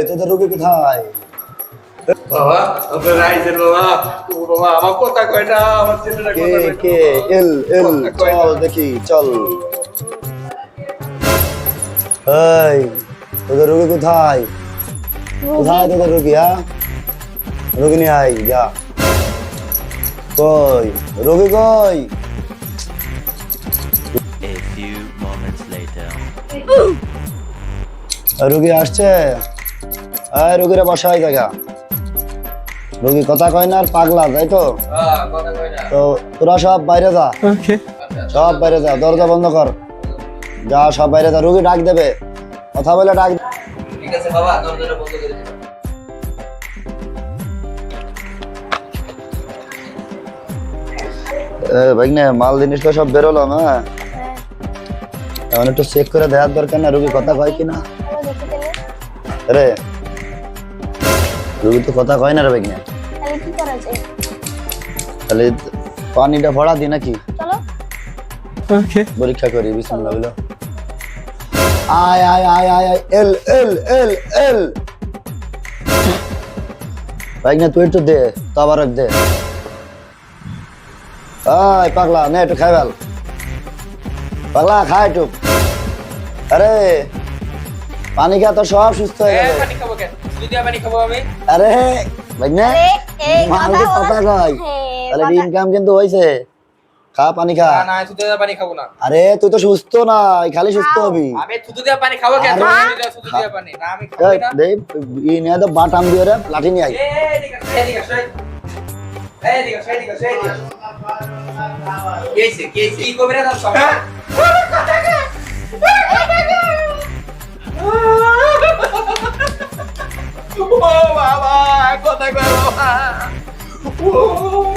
তোদের রোগী কোথায়? বাবা আপনার রাইজের বাবা ও বাবা আমার কথা কয় না আমার ছেলেটা কে কথা কয় কে এল এল চল দেখি চল। এই তোদের রোগী কোথায়? কোথায় তোদের রোগী? হ্যাঁ রোগী নিয়ে আয় যা। কই রোগী কই? A few moments later. রোগী আসছে? রোগীরা বসাই জায়গা। রোগী কথা কয় না আর পাগলা তাই তো? হ্যাঁ কথা কয় না তো তোরা সব বাইরে যা, Okay. সব বাইরে যা, দরজা বন্ধ কর, যা সব বাইরে যা। রোগী ডাক দেবে, কথা বলে ডাক। ঠিক আছে বাবা দরজাটা বন্ধ করে দিন ভাইনে মাল জিনিস তো সব বেরোলো। হ্যাঁ এখন একটু চেক করে দেওয়ার দরকার না রোগী কথা কয় কিনা। রে রোগী তো কথা কয় না রে ভাইনে। তাহলে কি করা যায়? তাহলে পানিটা ভরা দি নাকি? চলো Okay. পরীক্ষা করি। বিসমিল্লাহ বলো। আয় আয় আয় আয় আয় এল এল এল এল। ভাইনে তুই একটু দে, তো আবার দে। আয় পাগলা নে একটু খাই ফেল। পাগলা খা একটু। আরে পানি খা তো সব সুস্থ হয়ে যাবে। পানি খাবো কেন শুধু দিয়া পানি খাবো আমি আরে ভাইনে এই মাল কথা কথা কয়, হ্যাঁ, তাহলে কথা- ইনকাম কিন্তু হইছে। খা পানি খা। না না শুধু দিয়া পানি খাবো না আরে তুই তো সুস্থ না, খালি সুস্থ হবি। আমি শুধু দিয়া পানি খাবো কেন আরে, তুমি শুধু দিয়া পানি না আমি খাবো না নিয়ে তো বাটাম দিয়ে রে লাঠি নিয়ে আই। এই ঠিক আছে এই ঠিক আছে এই ঠিক আছে এই ঠিক আছে এই ঠিক আছে কেসে কি কবে দাও সব ও বাবা কথা কয় বাবা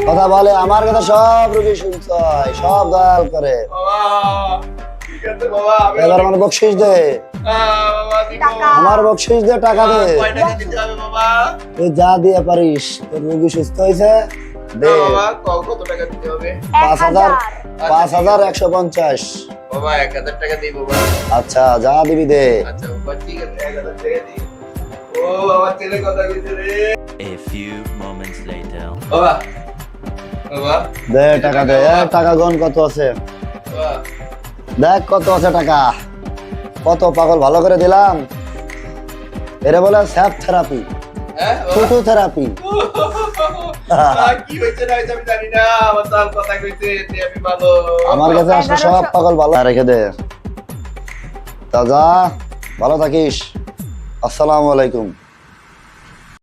কথা বলে আমার কথা সব রোগী শুনতে হয়, সব দয়াল করে। বাবা ঠিক আছে বাবা আমি এবার আমার বকশিস দে, বাবা দিব টাকা। আমার বকশিস দে, টাকা দে। কয় টাকা দিতে হবে বাবা তুই যা দিয়ে পারিস। তোর রোগী সুস্থ হয়েছে দে। বাবা কত টাকা দিতে হবে 5,000 1000 5,150। বাবা 1000 টাকা দিই বাবা আচ্ছা যা দিবি দে। আচ্ছা বাবা ঠিক আছে 1000 টাকা দিই ও বাবা ছেলে কথা কইছে রে A few moments later. বাবা বাবা দে টাকা দে। টাকা গন কত আছে বাবা দেখ, কত আছে টাকা। কত পাগল ভালো করে দিলাম। এরা বলে স্যাপ থেরাপি, হ্যাঁ ফুটু থেরাপি। কি হইছে না হইছে আমি জানি না আমার তো আর কথা কইছে যে আমি ভালো আমার কাছে আসলে সব পাগল ভালো রেখে দে। তা যা, ভালো থাকিস। আসসালামু আলাইকুম।